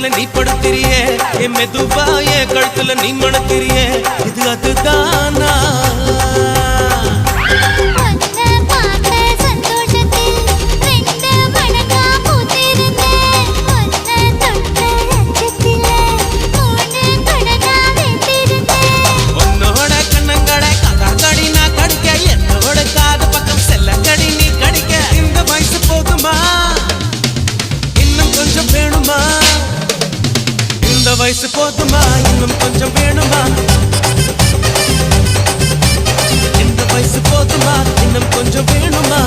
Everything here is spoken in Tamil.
மேல நீ படுத்திரியே என் மெதுவா என் கழுத்துல நீ மணத்திரியே இது அதுதானா வயசு போதுமா இன்னும் கொஞ்சம் வேணுமா இந்த வயசு போதுமா இன்னும் கொஞ்சம் வேணுமா